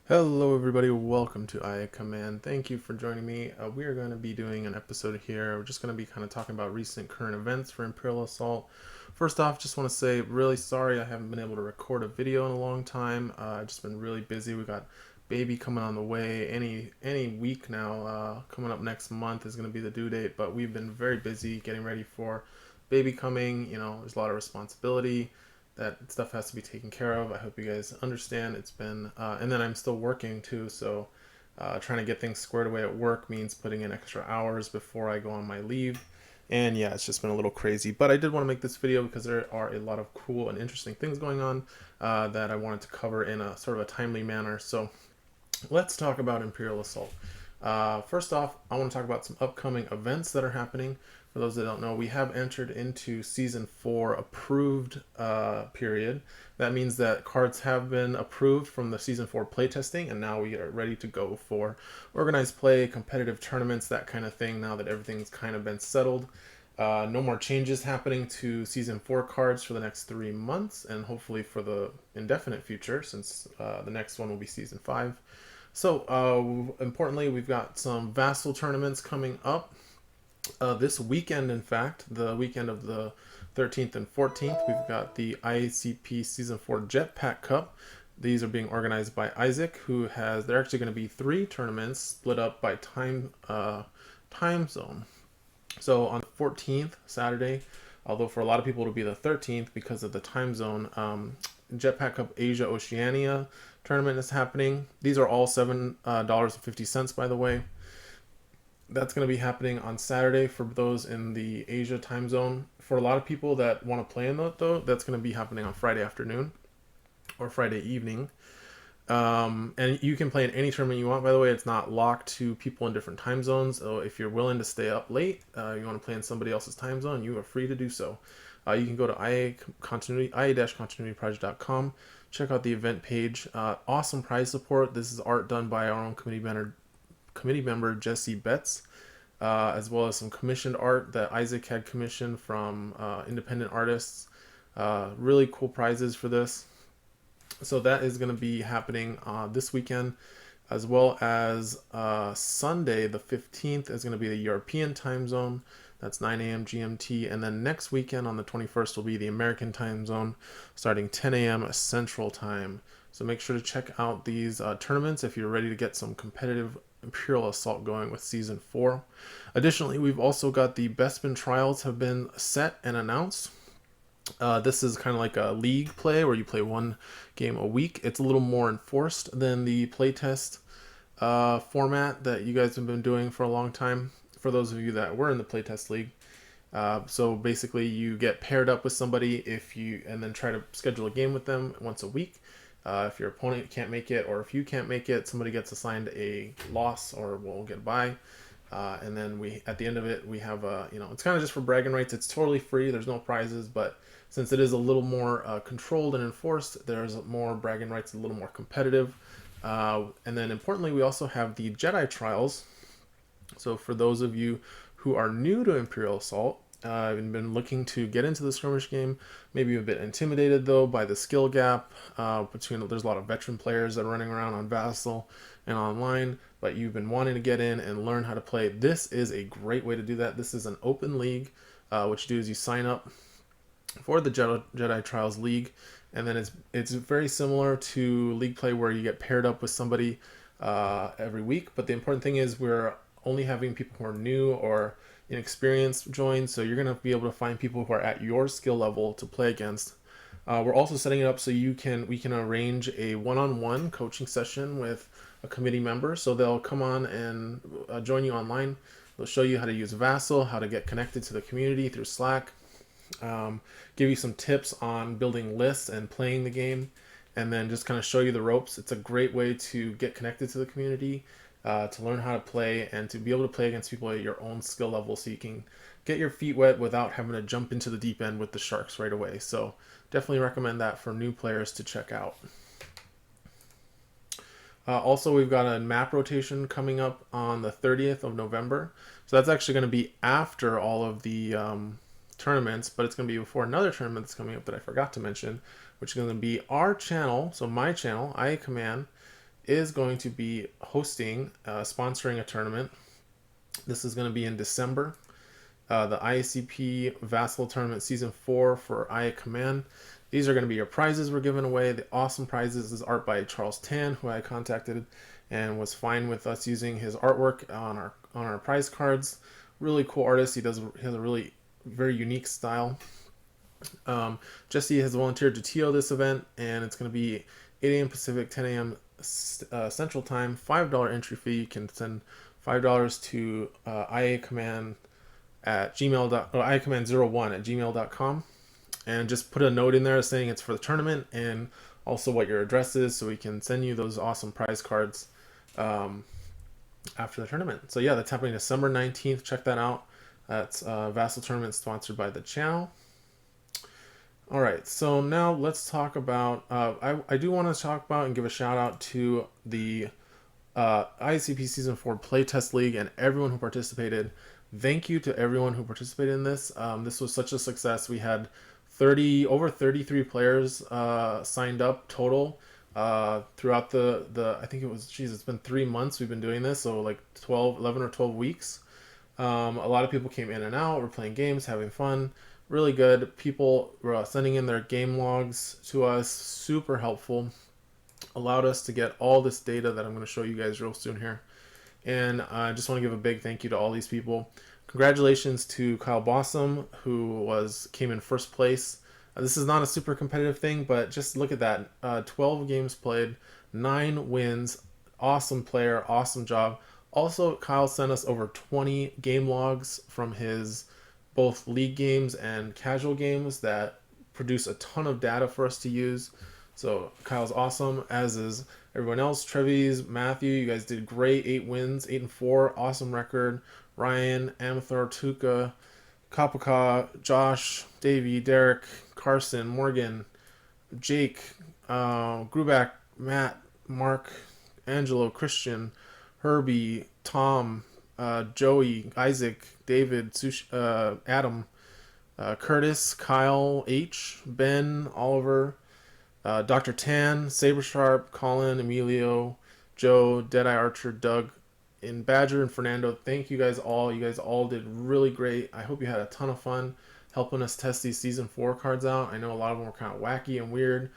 Hello everybody, welcome to IA Command. Thank you for joining me. We are going to be doing an episode here. We're just going to be kind of talking about recent current events for Imperial Assault. First off, just want to say really sorry I haven't been able to record a video in a long time. I've just been really busy. We got baby coming on the way any week now. Coming up next month is going to be the due date, but we've been very busy getting ready for baby coming. You know, there's a lot of responsibility. That stuff has to be taken care of. I hope you guys understand. It's been, and then I'm still working too, so trying to get things squared away at work means putting in extra hours before I go on my leave. And yeah, it's just been a little crazy. But I did want to make this video because there are a lot of cool and interesting things going on that I wanted to cover in a sort of a timely manner. So let's talk about Imperial Assault. First off, I want to talk about some upcoming events that are happening. For those that don't know, we have entered into Season 4 approved period. That means that cards have been approved from the Season 4 playtesting, and now we are ready to go for organized play, competitive tournaments, that kind of thing, now that everything's kind of been settled. No more changes happening to Season 4 cards for the next 3 months, and hopefully for the indefinite future, since the next one will be Season 5. So, importantly, we've got some Vassal tournaments coming up. This weekend, in fact, the weekend of the 13th and 14th, we've got the IACP Season 4 Jetpack Cup. These are being organized by Isaac, they're actually going to be 3 tournaments split up by time zone. So on the 14th, Saturday, although for a lot of people it'll be the 13th because of the time zone, Jetpack Cup Asia Oceania tournament is happening. These are all $7.50, by the way. That's going to be happening on Saturday for those in the Asia time zone. For a lot of people that want to play in that, though, that's going to be happening on Friday afternoon or Friday evening. And you can play in any tournament you want, by the way. It's not locked to people in different time zones. So if you're willing to stay up late, you want to play in somebody else's time zone, you are free to do so. You can go to ia-continuityproject.com, check out the event page. Awesome prize support. This is art done by our own committee member Jesse Betts, as well as some commissioned art that Isaac had commissioned from independent artists. Really cool prizes for this. So that is going to be happening this weekend, as well as Sunday the 15th is going to be the European time zone. That's 9 a.m. GMT. And then next weekend on the 21st will be the American time zone, starting 10 a.m. Central Time. So make sure to check out these tournaments if you're ready to get some competitive Imperial Assault going with Season 4. Additionally, we've also got the Bespin Trials have been set and announced. This is kind of like a league play where you play one game a week. It's a little more enforced than the playtest format that you guys have been doing for a long time, for those of you that were in the playtest league. So basically you get paired up with somebody and then try to schedule a game with them once a week. If your opponent can't make it, or if you can't make it, somebody gets assigned a loss or will get by. And then at the end of it, we have it's kind of just for bragging rights. It's totally free. There's no prizes, but since it is a little more controlled and enforced, there's more bragging rights, a little more competitive. And then importantly, we also have the Jedi Trials. So for those of you who are new to Imperial Assault, I've been looking to get into the skirmish game, maybe a bit intimidated though by the skill gap there's a lot of veteran players that are running around on Vassal and online, but you've been wanting to get in and learn how to play. This is a great way to do that. This is an open league. What you do is you sign up for the Jedi Trials League, and then it's very similar to league play where you get paired up with somebody every week. But the important thing is we're only having people who are new or inexperienced join, so you're going to be able to find people who are at your skill level to play against. We're also setting it up so we can arrange a one-on-one coaching session with a committee member, so they'll come on and join you online. They'll show you how to use Vassal, how to get connected to the community through Slack, give you some tips on building lists and playing the game, and then just kind of show you the ropes. It's a great way to get connected to the community, to learn how to play, and to be able to play against people at your own skill level so you can get your feet wet without having to jump into the deep end with the sharks right away. So definitely recommend that for new players to check out. Also, we've got a map rotation coming up on the 30th of November. So that's actually going to be after all of the tournaments, but it's going to be before another tournament that's coming up that I forgot to mention, which is going to be our channel. So my channel, IA Command, is going to be hosting, sponsoring a tournament. This is going to be in December. The IACP Vassal Tournament Season 4 for IA Command. These are going to be your prizes we're giving away. The awesome prizes is art by Charles Tan, who I contacted and was fine with us using his artwork on our prize cards. Really cool artist. He has a really very unique style. Jesse has volunteered to TO this event, and it's going to be 8 a.m. Pacific, 10 a.m. Central Time. $5 entry fee. You can send $5 to IA Command at iacommand01 at gmail.com, and just put a note in there saying it's for the tournament and also what your address is, so we can send you those awesome prize cards after the tournament. So yeah, that's happening December 19th. Check that out. That's Vassal Tournament sponsored by the channel. All right, so now let's talk about, I do want to talk about and give a shout out to the IACP Season 4 Playtest League and everyone who participated. Thank you to everyone who participated in this. This was such a success. We had over 33 players signed up total throughout the I think it was, it's been 3 months we've been doing this, so like 11 or 12 weeks. A lot of people came in and out. We're playing games, having fun. Really good. People were sending in their game logs to us. Super helpful. Allowed us to get all this data that I'm going to show you guys real soon here. And I just want to give a big thank you to all these people. Congratulations to Kyle Bossum, who came in first place. This is not a super competitive thing, but just look at that. 12 games played, 9 wins. Awesome player, awesome job. Also, Kyle sent us over 20 game logs from his both league games and casual games that produce a ton of data for us to use. So Kyle's awesome, as is everyone else. Trevi's, Matthew, you guys did great. 8 wins, 8-4, awesome record. Ryan, Amathor, Tuka, Kapaka, Josh, Davey, Derek, Carson, Morgan, Jake, Gruback, Matt, Mark, Angelo, Christian, Herbie, Tom, Joey, Isaac, David, Adam, Curtis, Kyle, H, Ben, Oliver, Dr. Tan, Sabersharp, Colin, Emilio, Joe, Deadeye Archer, Doug, and Badger and Fernando. Thank you guys all. You guys all did really great. I hope you had a ton of fun helping us test these Season 4 cards out. I know a lot of them were kind of wacky and weird.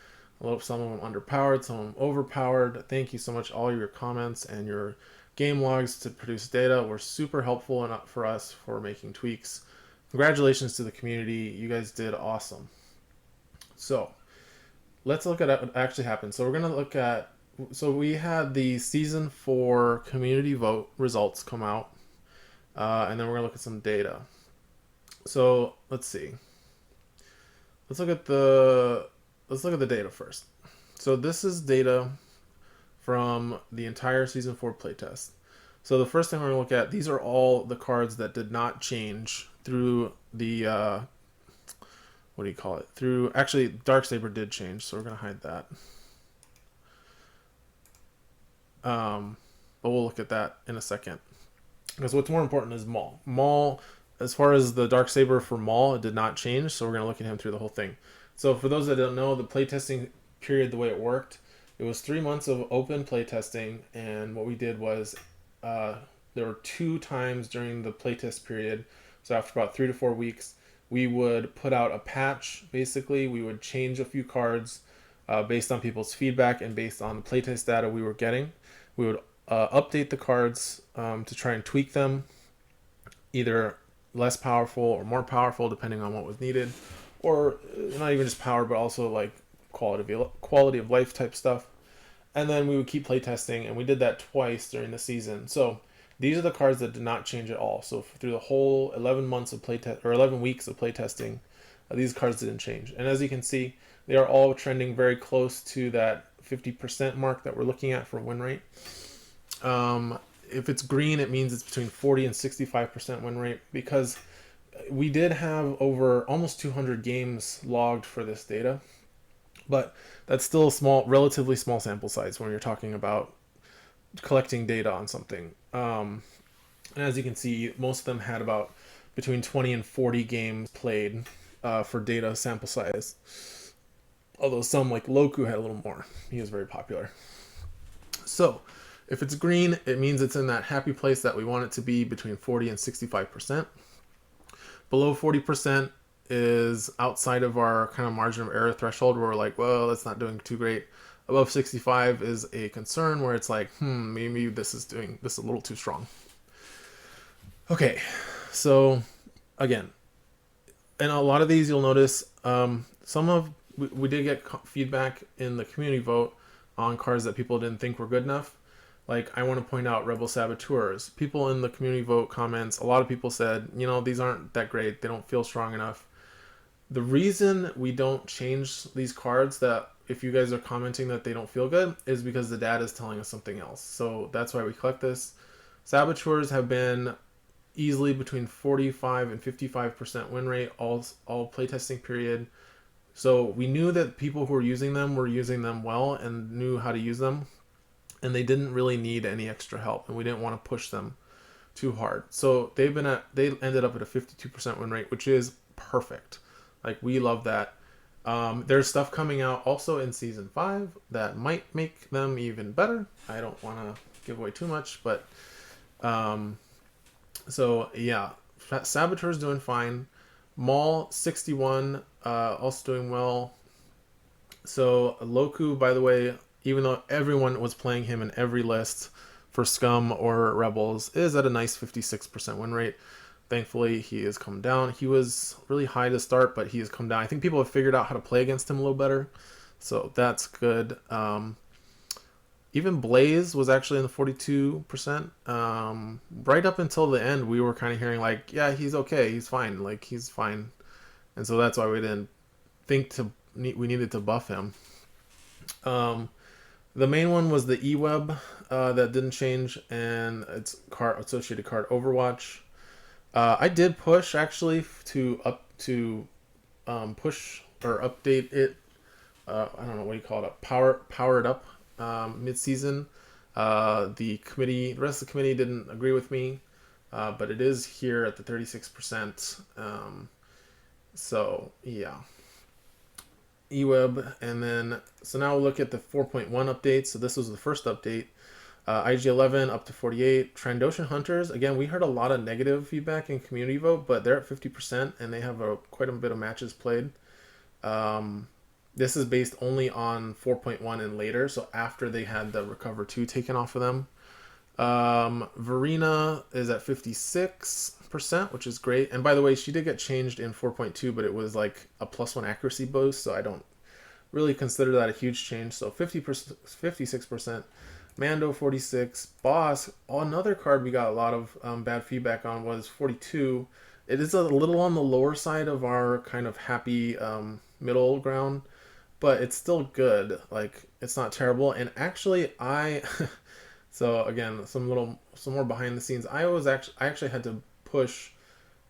Some of them underpowered, some of them overpowered. Thank you so much. All your comments and your game logs to produce data were super helpful and for us for making tweaks. Congratulations to the community. You guys did awesome. So let's look at what actually happened. So we're going to look at, so we had the Season 4 community vote results come out, and then we're going to look at some data. So let's see. Let's look at the data first. So this is data from the entire Season 4 playtest. So the first thing we're going to look at, these are all the cards that did not change through the, what do you call it? Actually, Darksaber did change, so we're going to hide that. But we'll look at that in a second. Because what's more important is Maul. Maul, as far as the Darksaber for Maul, it did not change, so we're going to look at him through the whole thing. So for those that don't know, the playtesting period, the way it worked, it was 3 months of open playtesting, and what we did was there were 2 times during the playtest period, so after about 3 to 4 weeks, we would put out a patch. Basically, we would change a few cards based on people's feedback and based on the playtest data we were getting. We would update the cards to try and tweak them, either less powerful or more powerful depending on what was needed, or not even just power, but also like quality of life type stuff. And then we would keep playtesting, and we did that twice during the season. So these are the cards that did not change at all. So through the whole 11 months of playtest, or 11 weeks of playtesting, these cards didn't change. And as you can see, they are all trending very close to that 50% mark that we're looking at for win rate. If it's green, it means it's between 40 and 65% win rate, because we did have over almost 200 games logged for this data, but that's still a relatively small sample size when you're talking about collecting data on something. And as you can see, most of them had about between 20 and 40 games played for data sample size. Although some, like Loku, had a little more. He was very popular. So, if it's green, it means it's in that happy place that we want it to be, between 40 and 65%. Below 40% is outside of our kind of margin of error threshold, where we're like, well, that's not doing too great. Above 65 is a concern, where it's like, maybe this is a little too strong. Okay, so again, and a lot of these you'll notice, we did get feedback in the community vote on cards that people didn't think were good enough. Like, I want to point out Rebel Saboteurs. People in the community vote comments, a lot of people said, these aren't that great. They don't feel strong enough. The reason we don't change these cards, that if you guys are commenting that they don't feel good, is because the data is telling us something else. So that's why we collect this. Saboteurs have been easily between 45 and 55% win rate all playtesting period. So we knew that people who were using them well and knew how to use them, and they didn't really need any extra help, and we didn't want to push them too hard. So they ended up at a 52% win rate, which is perfect. Like, we love that. There's stuff coming out also in season 5 that might make them even better. I don't want to give away too much, but so yeah, Saboteur's doing fine. Maul 61 also doing well. So Loku, by the way, even though everyone was playing him in every list for Scum or Rebels, is at a nice 56% win rate. Thankfully, he has come down. He was really high to start, but he has come down. I think people have figured out how to play against him a little better, so that's good. Even Blaze was actually in the 42%. Right up until the end, we were kind of hearing like, yeah, he's okay, he's fine, like he's fine, and so that's why we didn't think we needed to buff him. The main one was the E-Web that didn't change, and its associated card Overwatch. I did push actually to push or update it. I don't know what you call it. Power it up mid-season. The rest of the committee didn't agree with me, but it is here at the 36%. So yeah. eWeb, and then so now we'll look at the 4.1 update. So this was the first update. IG11 up to 48. Trandoshan Hunters, again, we heard a lot of negative feedback in community vote, but they're at 50%, and they have quite a bit of matches played. This is based only on 4.1 and later, so after they had the Recover 2 taken off of them. Verena is at 56%, which is great. And by the way, she did get changed in 4.2, but it was like a +1 accuracy boost, so I don't really consider that a huge change. So 56%. Mando 46. Boss, another card we got a lot of bad feedback on, was 42. It is a little on the lower side of our kind of happy middle ground, but it's still good. Like, it's not terrible. And actually, so again, some more behind the scenes. I actually had to push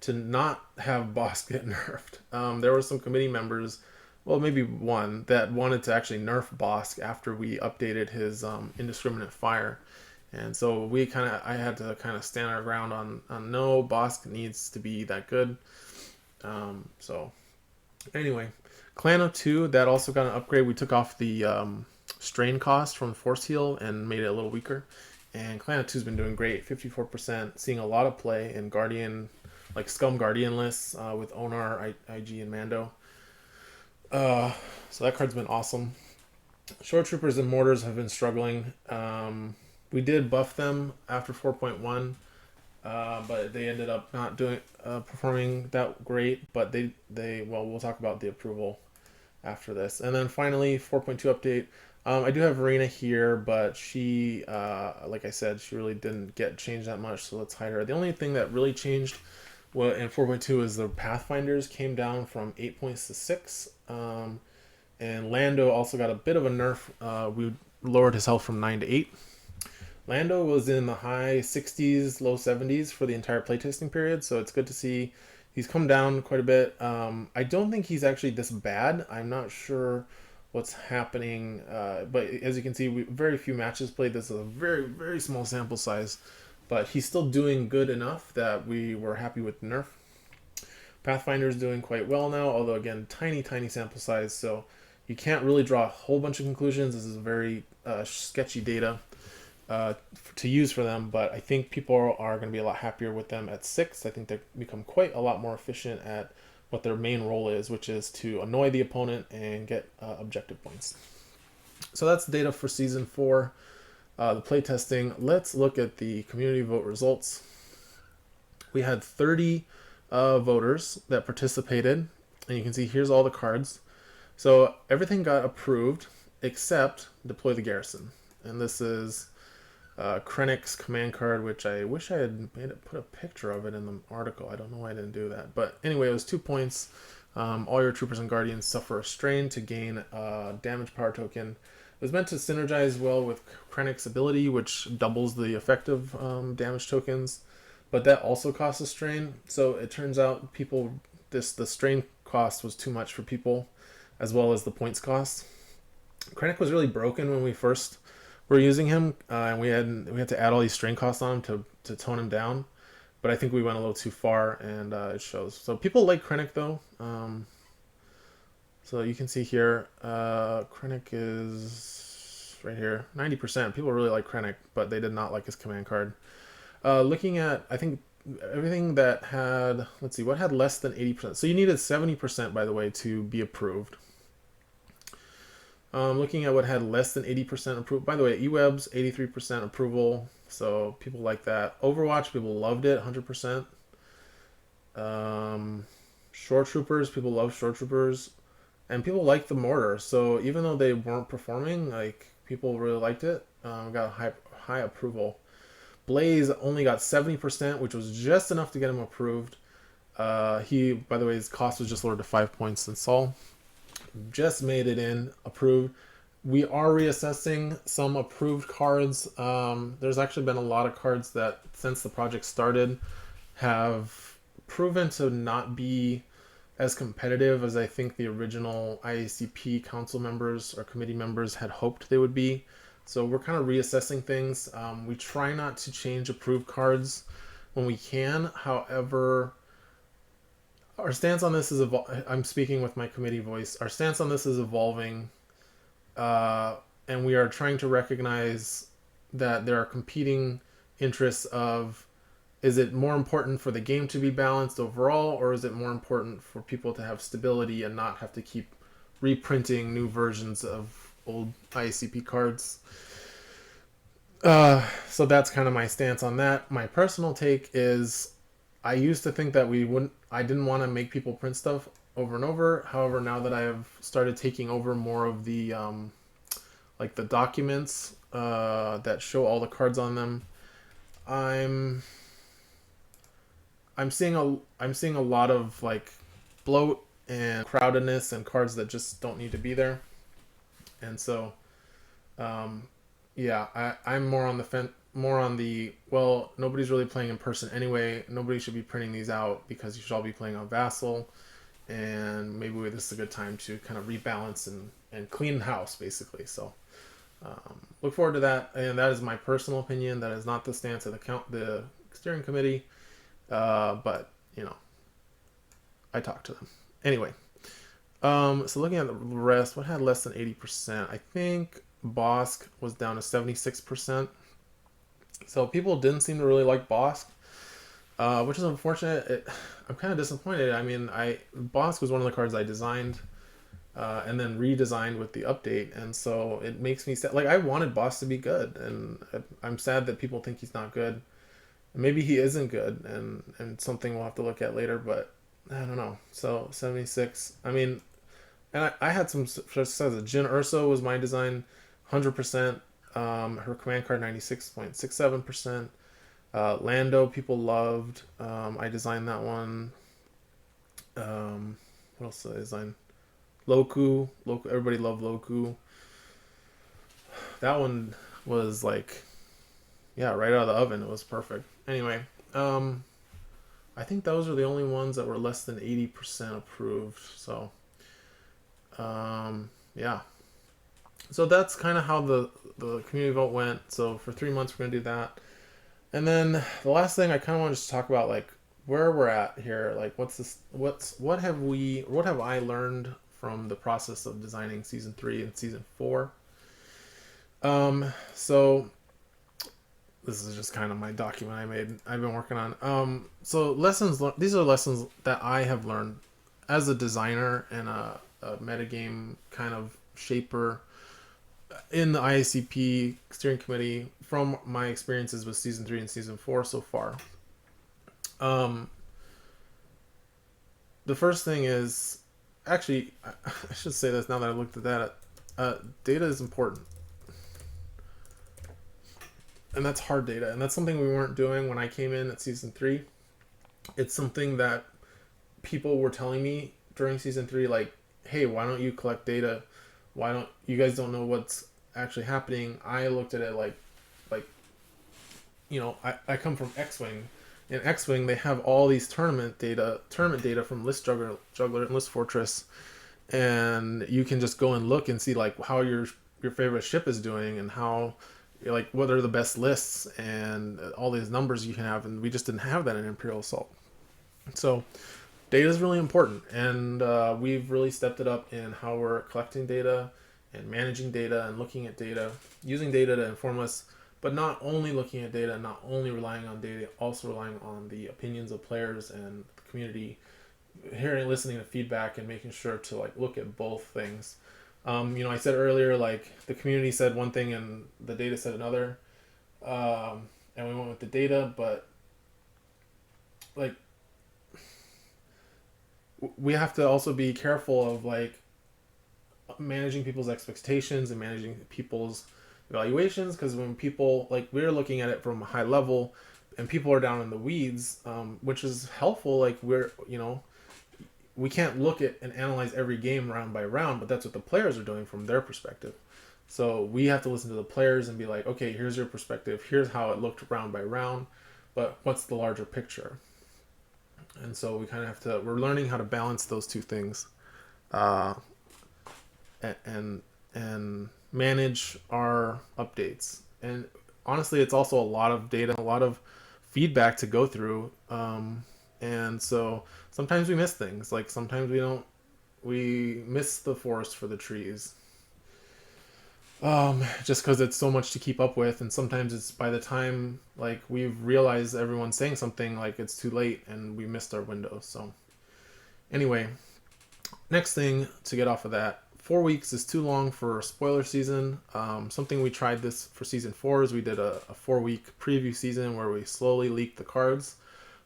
to not have Boss get nerfed. There were some committee members, well, maybe one, that wanted to actually nerf Bosk after we updated his indiscriminate fire, and so I had to kind of stand our ground on no, Bosk needs to be that good. So anyway, Clan of 2, that also got an upgrade. We took off the strain cost from Force Heal and made it a little weaker, and Clan of 2's been doing great, 54%, seeing a lot of play in Guardian, like Scum Guardian lists with Onar, IG, and Mando. So that card's been awesome. Shore Troopers and Mortars have been struggling. We did buff them after 4.1, but they ended up not performing that great. But we'll talk about the approval after this. And then finally, 4.2 update. I do have Verena here, but she, like I said, she really didn't get changed that much, so let's hide her. The only thing that really changed in 4.2 is the Pathfinders came down from 8 points to 6. And Lando also got a bit of a nerf. We lowered his health from 9 to 8. Lando was in the high 60s, low 70s for the entire playtesting period, so it's good to see he's come down quite a bit. I don't think he's actually this bad. I'm not sure what's happening, but as you can see, very few matches played. This is a very, very small sample size, but he's still doing good enough that we were happy with the nerf. Pathfinder is doing quite well now, although again, tiny sample size, so you can't really draw a whole bunch of conclusions. This is very sketchy data to use for them, but I think people are going to be a lot happier with them at 6. I think they become quite a lot more efficient at what their main role is, which is to annoy the opponent and get objective points. So that's data for Season 4, the playtesting. Let's look at the community vote results. We had 30 voters that participated, and you can see here's all the cards. So everything got approved except Deploy the Garrison. And this is Krennic's command card, which I wish I had put a picture of it in the article. I don't know why I didn't do that. But anyway, it was 2 points. All your troopers and guardians suffer a strain to gain a damage power token. It was meant to synergize well with Krennic's ability, which doubles the effective damage tokens, but that also costs a strain. So it turns out the strain cost was too much for people, as well as the points cost. Krennic was really broken when we first were using him, and we had to add all these strain costs on him to tone him down. But I think we went a little too far, and it shows. So people like Krennic, though. So you can see here, Krennic is right here, 90%. People really like Krennic, but they did not like his command card. Looking at, I think, everything that had, let's see, what had less than 80%. So you needed 70%, by the way, to be approved. Looking at what had less than 80% approval. By the way, eWeb's 83% approval, so people like that. Overwatch, people loved it, 100%. Shore Troopers, people love Shore Troopers. And people liked the mortar, so even though they weren't performing, like, people really liked it. Got high approval. Blaze only got 70%, which was just enough to get him approved. He, by the way, his cost was just lowered to 5 points than Saul. Just made it in, approved. We are reassessing some approved cards. There's actually been a lot of cards that, since the project started, have proven to not be as competitive as I think the original IACP council members or committee members had hoped they would be. So we're kind of reassessing things. We try not to change approved cards when we can. However, our stance on this is I'm speaking with my committee voice. Our stance on this is evolving, and we are trying to recognize that there are competing interests of, is it more important for the game to be balanced overall, or is it more important for people to have stability and not have to keep reprinting new versions of old IACP cards? So that's kind of my stance on that. My personal take is, I used to think that I didn't want to make people print stuff over and over. However, now that I have started taking over more of the like the documents that show all the cards on them, I'm seeing a lot of like bloat and crowdedness and cards that just don't need to be there. And so yeah, I'm more on the well, nobody's really playing in person anyway. Nobody should be printing these out because you should all be playing on Vassal, and maybe this is a good time to kind of rebalance and clean house, basically. So look forward to that, and that is my personal opinion. That is not the stance of the steering committee, but you know, I talked to them anyway. So looking at the rest, what had less than 80%? I think Bosk was down to 76%. So people didn't seem to really like Bosk, which is unfortunate. I'm kind of disappointed. I mean, Bosk was one of the cards I designed and then redesigned with the update, and so it makes me sad. Like, I wanted Bosk to be good, and I'm sad that people think he's not good. Maybe he isn't good, and something we'll have to look at later, but I don't know. So 76. I mean, and I had some success. Jyn Erso was my design, 100%. Her command card 96.67%. Lando people loved. I designed that one. What else did I design? Loku. Everybody loved Loku. That one was like, yeah, right out of the oven. It was perfect. Anyway, I think those are the only ones that were less than 80% approved. So, yeah. So that's kind of how the community vote went. So for 3 months, we're going to do that. And then the last thing I kind of wanted to talk about, like where we're at here, like what have I learned from the process of designing season 3 and season 4. So this is just kind of my document I've been working on. So these are lessons that I have learned as a designer and a metagame kind of shaper in the IACP steering committee from my experiences with season 3 and season 4 so far. Um, the first thing is, actually, I should say this now that I've looked at that. Data is important, and that's hard data, and that's something we weren't doing when I came in at season 3. It's something that people were telling me during season 3, like, hey, why don't you collect data? Why don't you guys don't know what's actually happening? I looked at it like I come from X-Wing. In X-Wing, they have all these tournament data from List Juggler and List Fortress, and you can just go and look and see like how your favorite ship is doing and how like what are the best lists and all these numbers you can have, and we just didn't have that in Imperial Assault. So data is really important, and we've really stepped it up in how we're collecting data and managing data and looking at data, using data to inform us, but not only looking at data, not only relying on data, also relying on the opinions of players and the community, listening to feedback and making sure to like look at both things. I said earlier, like the community said one thing and the data said another, and we went with the data, but like we have to also be careful of like managing people's expectations and managing people's evaluations, because when people like we're looking at it from a high level and people are down in the weeds, which is helpful, like we can't look at and analyze every game round by round, but that's what the players are doing from their perspective. So we have to listen to the players and be like, okay, here's your perspective, here's how it looked round by round, but what's the larger picture? And so we kind of have to, we're learning how to balance those two things, uh, and manage our updates. And honestly, it's also a lot of data, a lot of feedback to go through. And so sometimes we miss things. Like sometimes we miss the forest for the trees. Just because it's so much to keep up with, and sometimes it's by the time like we've realized everyone's saying something, like it's too late and we missed our window. So anyway, next thing to get off of that, 4 weeks is too long for a spoiler season. Something we tried this for season 4 is we did a 4-week preview season where we slowly leaked the cards.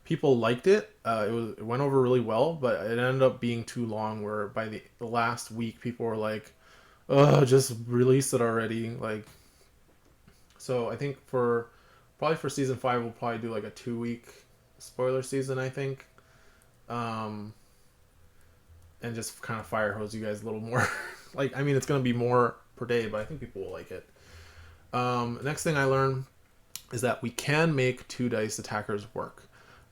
People liked it. It went over really well, but it ended up being too long where by the last week people were like, oh, just release it already. Like, so I think for season 5 we'll probably do like a 2-week spoiler season, I think. And just kind of fire hose you guys a little more. Like, I mean, it's going to be more per day, but I think people will like it. Next thing I learned is that we can make 2 dice attackers work.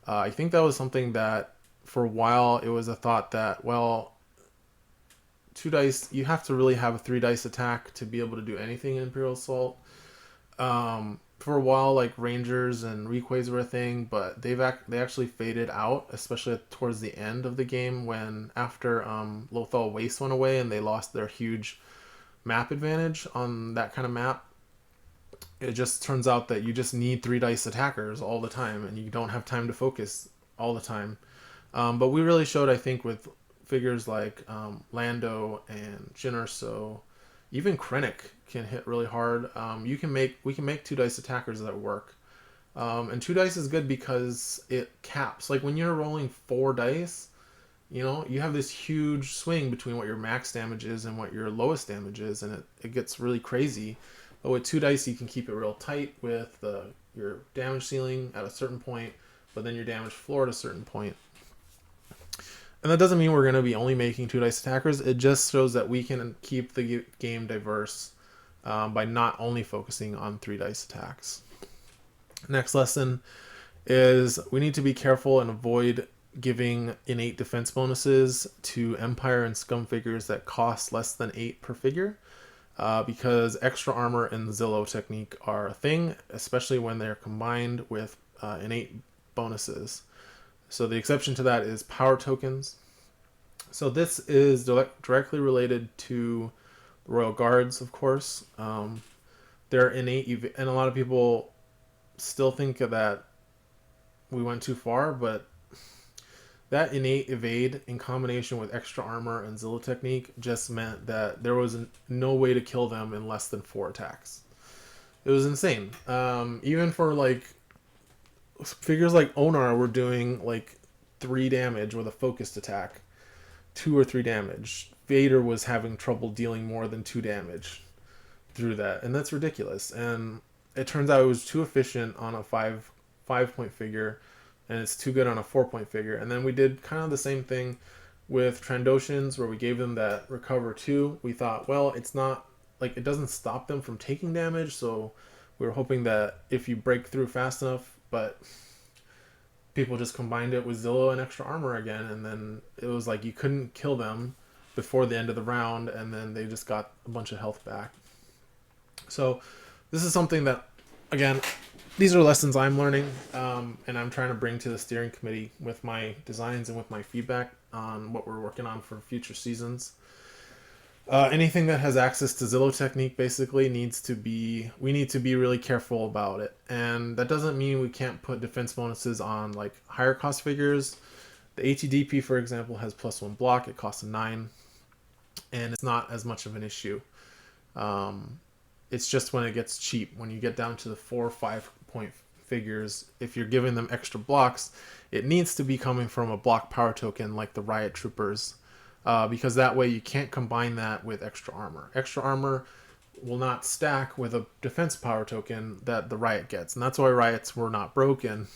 I think that was something that for a while it was a thought that, well, 2 dice, you have to really have a 3 dice attack to be able to do anything in Imperial Assault. For a while, like Rangers and Requays were a thing, but they actually faded out, especially towards the end of the game when after Lothal Waste went away and they lost their huge map advantage on that kind of map. It just turns out that you just need 3 dice attackers all the time, and you don't have time to focus all the time. But we really showed, I think, with figures like Lando and Jyn Erso, even Krennic can hit really hard. We can make 2 dice attackers that work. And 2 dice is good because it caps. Like when you're rolling 4 dice, you have this huge swing between what your max damage is and what your lowest damage is, and it gets really crazy. But with 2 dice, you can keep it real tight with your damage ceiling at a certain point, but then your damage floor at a certain point. And that doesn't mean we're going to be only making 2 dice attackers. It just shows that we can keep the game diverse by not only focusing on 3 dice attacks. Next lesson is we need to be careful and avoid giving innate defense bonuses to Empire and Scum figures that cost less than 8 per figure. because extra armor and Zillow technique are a thing, especially when they're combined with innate bonuses. So the exception to that is power tokens. So this is directly related to the Royal Guards, of course. They're innate, and a lot of people still think that we went too far, but that innate evade in combination with extra armor and Zilla technique just meant that there was no way to kill them in less than 4 attacks. It was insane. Even for like figures like Onar were doing like 3 damage with a focused attack, 2 or 3 damage. Vader was having trouble dealing more than 2 damage through that, and that's ridiculous. And it turns out it was too efficient on a 5 point figure, and it's too good on a 4 point figure. And then we did kind of the same thing with Trandoshans, where we gave them that recover 2. We thought, well, it's not like it doesn't stop them from taking damage, so we were hoping that if you break through fast enough, but people just combined it with Zillow and extra armor again, and then it was like you couldn't kill them before the end of the round, and then they just got a bunch of health back. So this is something that, again, these are lessons I'm learning, and I'm trying to bring to the steering committee with my designs and with my feedback on what we're working on for future seasons. Anything that has access to Zillow technique basically we need to be really careful about it. And that doesn't mean we can't put defense bonuses on like higher cost figures. The ATDP, for example, has +1 block. It costs a 9, and it's not as much of an issue. It's just when it gets cheap, when you get down to the 4 or 5 point figures, if you're giving them extra blocks, it needs to be coming from a block power token like the Riot Troopers, because that way you can't combine that with extra armor. Extra armor will not stack with a defense power token that the Riot gets, and that's why Riots were not broken,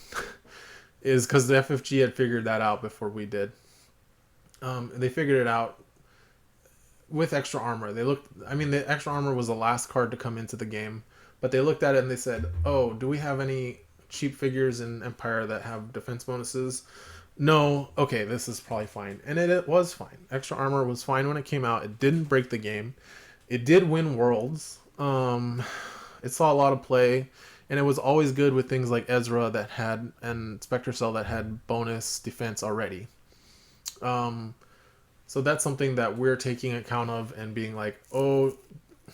is because the FFG had figured that out before we did. They figured it out with extra armor. The extra armor was the last card to come into the game, but they looked at it and they said, oh, do we have any cheap figures in Empire that have defense bonuses? No. Okay, this is probably fine. And it was fine. Extra armor was fine when it came out. It didn't break the game. It did win Worlds. It saw a lot of play, and it was always good with things like Ezra and Spectre Cell that had bonus defense already. So that's something that we're taking account of and being like,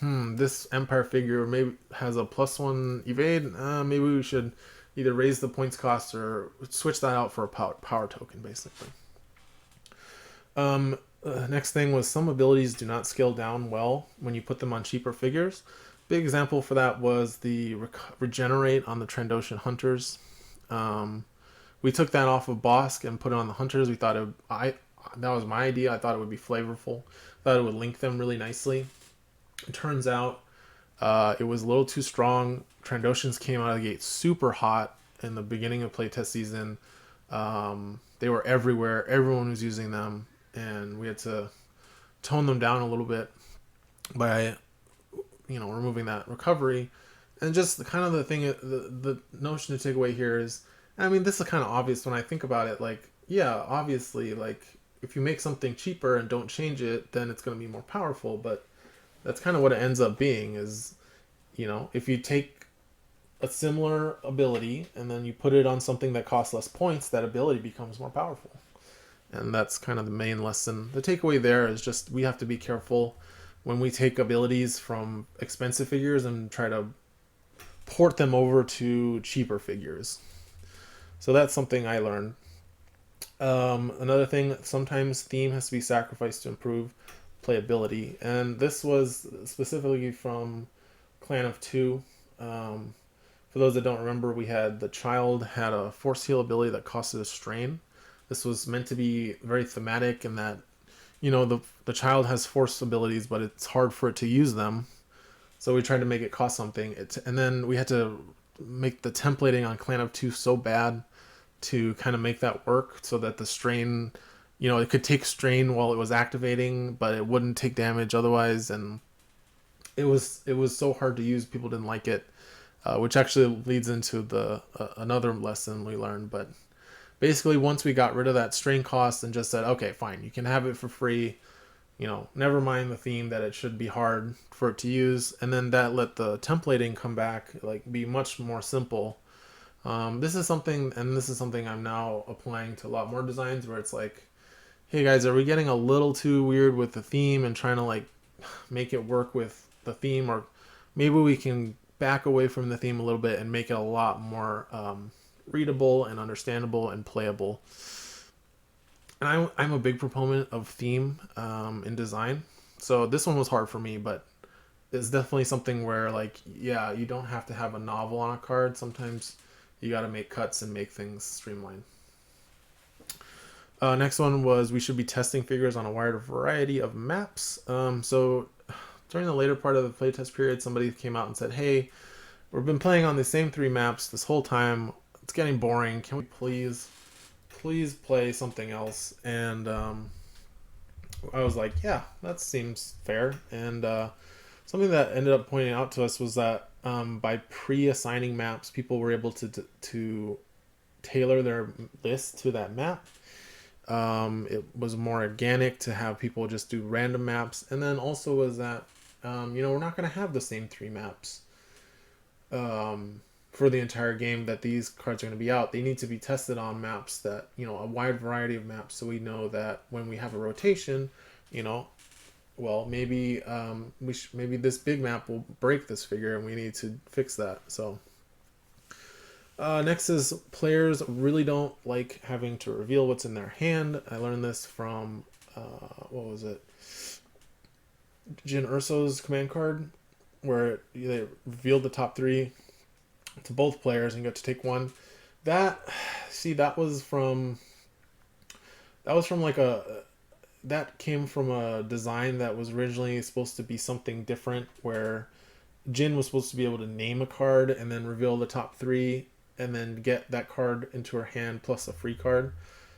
this Empire figure maybe has a +1 evade. Maybe we should either raise the points cost or switch that out for a power token, basically. Next thing was some abilities do not scale down well when you put them on cheaper figures. Big example for that was the regenerate on the Trandoshan Hunters. We took that off of Bosk and put it on the Hunters. We thought that was my idea. I thought it would be flavorful. Thought it would link them really nicely. It turns out it was a little too strong. Trandoshans came out of the gate super hot in the beginning of playtest season. They were everywhere. Everyone was using them, and we had to tone them down a little bit by, removing that recovery. And just the notion to take away here is, this is kind of obvious when I think about it. Like, yeah, obviously, like, if you make something cheaper and don't change it, then it's going to be more powerful. But that's kind of what it ends up being is, if you take a similar ability and then you put it on something that costs less points, that ability becomes more powerful. And that's kind of the main lesson. The takeaway there is just we have to be careful when we take abilities from expensive figures and try to port them over to cheaper figures. So that's something I learned. Another thing, sometimes theme has to be sacrificed to improve playability, and this was specifically from Clan of Two. For those that don't remember, we had the child had a force heal ability that costed a strain. This was meant to be very thematic in that, the child has force abilities, but it's hard for it to use them. So we tried to make it cost something. And then we had to make the templating on Clan of Two so bad to kind of make that work so that the strain, it could take strain while it was activating, but it wouldn't take damage otherwise. And it was so hard to use. People didn't like it, which actually leads into another lesson we learned. But basically, once we got rid of that strain cost and just said, okay, fine, you can have it for free, never mind the theme that it should be hard for it to use, and then that let the templating come back, like be much more simple. This is something I'm now applying to a lot more designs where it's like, hey guys, are we getting a little too weird with the theme and trying to like make it work with the theme, or maybe we can back away from the theme a little bit and make it a lot more readable and understandable and playable. And I'm a big proponent of theme in design. So this one was hard for me, but it's definitely something where, like, yeah, you don't have to have a novel on a card. Sometimes you got to make cuts and make things streamlined. Next one was we should be testing figures on a wider variety of maps. So during the later part of the playtest period, somebody came out and said, hey, we've been playing on the same 3 maps this whole time. It's getting boring. Can we please play something else? And I was like, yeah, that seems fair. And something that ended up pointing out to us was that by pre-assigning maps, people were able to tailor their list to that map. It was more organic to have people just do random maps. And then also was that, we're not going to have the same 3 maps for the entire game that these cards are going to be out. They need to be tested on maps that, a wide variety of maps, so we know that when we have a rotation, well, maybe maybe this big map will break this figure and we need to fix that. So next is players really don't like having to reveal what's in their hand. I learned this from what was it, Jin Urso's command card, where they revealed the top 3 to both players and you got to take one. That was from that came from a design that was originally supposed to be something different, where Jin was supposed to be able to name a card and then reveal the top 3 and then get that card into her hand plus a free card.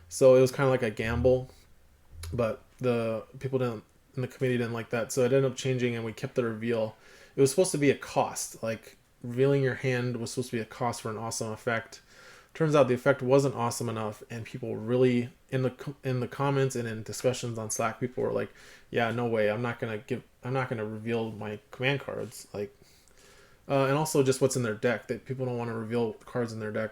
So it was kind of like a gamble, but the people in the committee didn't like that, so it ended up changing and we kept the reveal. It was supposed to be a cost, like revealing your hand was supposed to be a cost for an awesome effect. Turns out the effect wasn't awesome enough, and people really in the comments and in discussions on Slack, people were like, yeah, no way, I'm not gonna reveal my command cards, like and also just what's in their deck, that people don't want to reveal cards in their deck.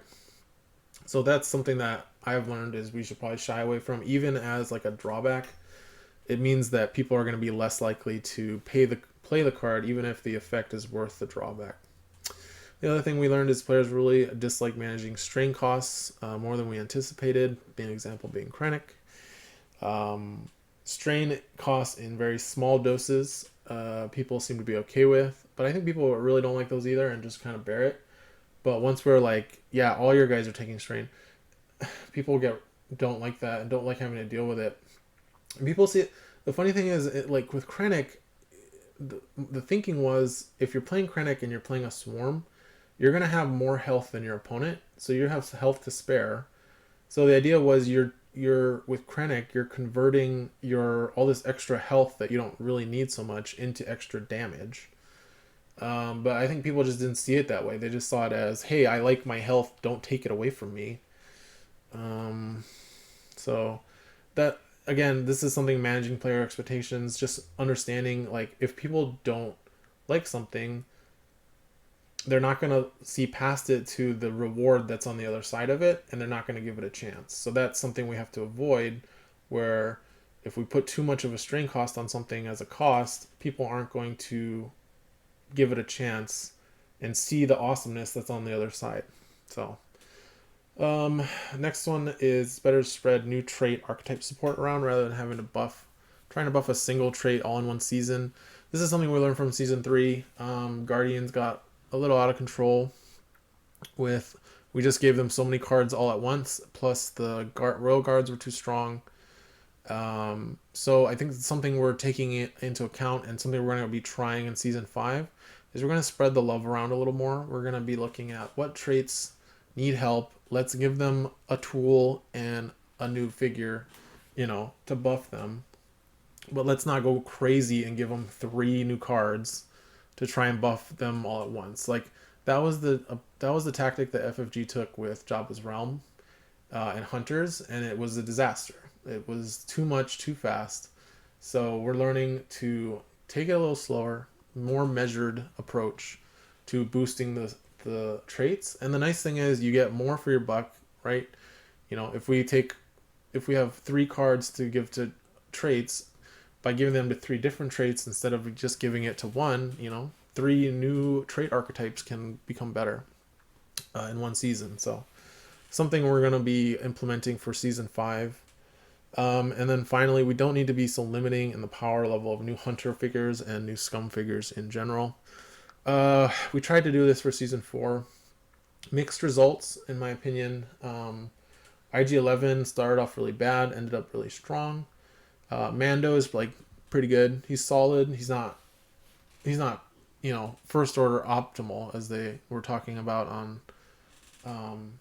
So that's something that I've learned is we should probably shy away from, even as like a drawback. It means that people are going to be less likely to play the card, even if the effect is worth the drawback. The other thing we learned is players really dislike managing strain costs more than we anticipated. An example being Krennic. Strain costs in very small doses, people seem to be okay with, but I think people really don't like those either and just kind of bear it. But once we're like, yeah, all your guys are taking strain, people don't like that and don't like having to deal with it. And people see it. The funny thing is, like with Krennic, the thinking was, if you're playing Krennic and you're playing a swarm, you're going to have more health than your opponent, so you have health to spare. So the idea was you're with Krennic, you're converting all this extra health that you don't really need so much into extra damage. But I think people just didn't see it that way. They just saw it as, hey, I like my health, don't take it away from me. So that, again, this is something, managing player expectations, just understanding, like, if people don't like something, they're not going to see past it to the reward that's on the other side of it, and they're not going to give it a chance. So that's something we have to avoid, where if we put too much of a strain cost on something as a cost, people aren't going to give it a chance and see the awesomeness that's on the other side. So next one is better to spread new trait archetype support around rather than having to trying to buff a single trait all in one season. This is something we learned from season 3. Guardians got a little out of control we just gave them so many cards all at once, plus the royal guards were too strong. So I think it's something we're taking it into account, and something we're going to be trying in season 5 is we're going to spread the love around a little more. We're going to be looking at what traits need help. Let's give them a tool and a new figure, to buff them. But let's not go crazy and give them 3 new cards to try and buff them all at once. Like that was the tactic that FFG took with Jabba's Realm and Hunters, and it was a disaster. It was too much, too fast. So we're learning to take it a little slower, more measured approach to boosting the traits. And the nice thing is you get more for your buck, right? You know, if we have 3 cards to give to traits, by giving them to 3 different traits instead of just giving it to one, you know, 3 new trait archetypes can become better in one season. So something we're going to be implementing for season 5. And then finally, we don't need to be so limiting in the power level of new hunter figures and new scum figures in general. We tried to do this for season 4. Mixed results, in my opinion. IG-11 started off really bad, ended up really strong. Mando is like pretty good. He's solid. He's not, you know, first order optimal as they were talking about on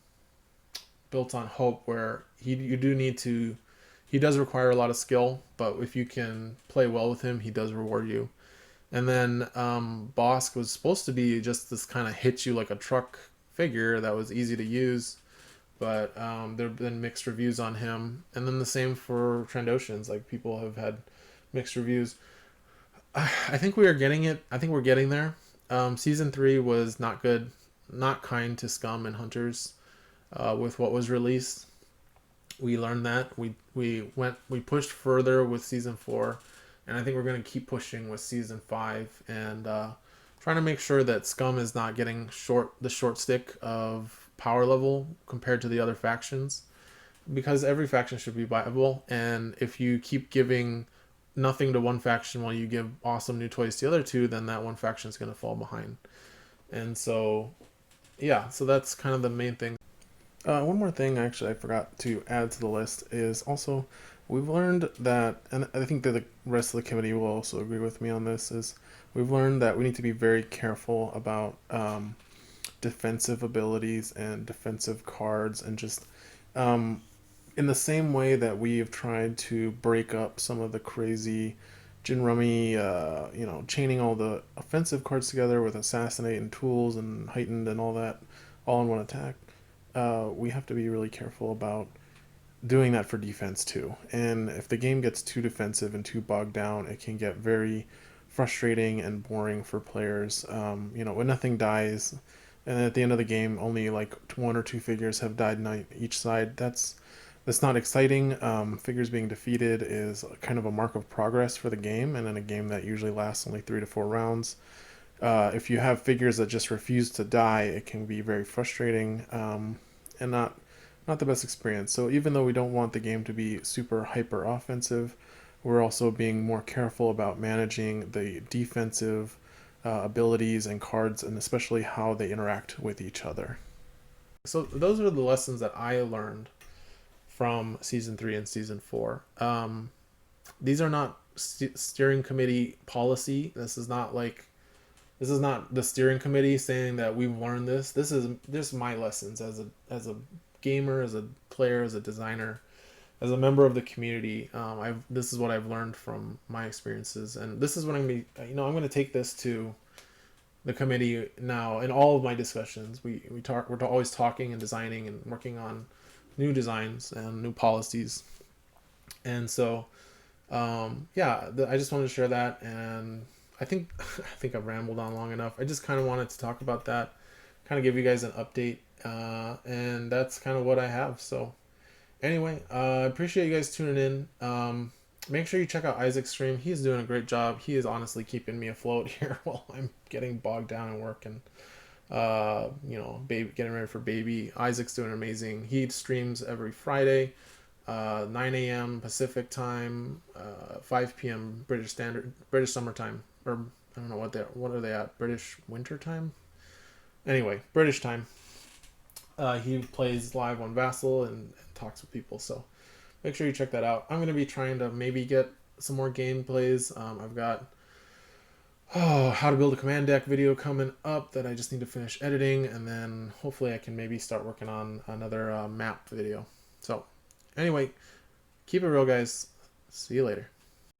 Built on Hope, where you do need to. He does require a lot of skill, but if you can play well with him, he does reward you. And then Bosk was supposed to be just this kind of hit you like a truck figure that was easy to use, but there have been mixed reviews on him. And then the same for Trandoshans. Like, people have had mixed reviews. I think we are getting it. I think we're getting there. Season 3 was not good, not kind to scum and hunters with what was released. We learned that. We pushed further with season 4, and I think we're going to keep pushing with season 5 and trying to make sure that scum is not getting the short stick of power level compared to the other factions, because every faction should be viable. And if you keep giving nothing to one faction while you give awesome new toys to the other 2, then that one faction is going to fall behind. And so, yeah, so that's kind of the main thing. One more thing, actually, I forgot to add to the list is also we've learned that, and I think that the rest of the committee will also agree with me on this, is we've learned that we need to be very careful about defensive abilities and defensive cards, and just in the same way that we've tried to break up some of the crazy Jin Rummy, chaining all the offensive cards together with Assassinate and Tools and Heightened and all that, all in one attack. We have to be really careful about doing that for defense too. And if the game gets too defensive and too bogged down, it can get very frustrating and boring for players. When nothing dies, and at the end of the game, only like 1 or 2 figures have died on each side. That's not exciting. Figures being defeated is kind of a mark of progress for the game, and in a game that usually lasts only 3 to 4 rounds. If you have figures that just refuse to die, it can be very frustrating and not the best experience. So even though we don't want the game to be super hyper offensive, we're also being more careful about managing the defensive abilities and cards, and especially how they interact with each other. So those are the lessons that I learned from season 3 and season 4. These are not steering committee policy. This is not the steering committee saying that we've learned this. This is my lessons as a gamer, as a player, as a designer, as a member of the community. This is what I've learned from my experiences, and this is what I'm going to take this to the committee now. In all of my discussions, we're always talking and designing and working on new designs and new policies. And so I just wanted to share that, and I think I've rambled on long enough. I just kind of wanted to talk about that, kind of give you guys an update, and that's kind of what I have. So anyway, I appreciate you guys tuning in. Make sure you check out Isaac's stream. He's doing a great job. He is honestly keeping me afloat here while I'm getting bogged down in work and getting ready for baby. Isaac's doing amazing. He streams every Friday, 9 a.m. Pacific time, 5 p.m. British summertime, or I don't know what are they at? British winter time? Anyway, British time. He plays live on Vassal and talks with people, so make sure you check that out. I'm going to be trying to maybe get some more gameplays. I've got how to build a command deck video coming up that I just need to finish editing, and then hopefully I can maybe start working on another map video. So anyway, keep it real, guys. See you later.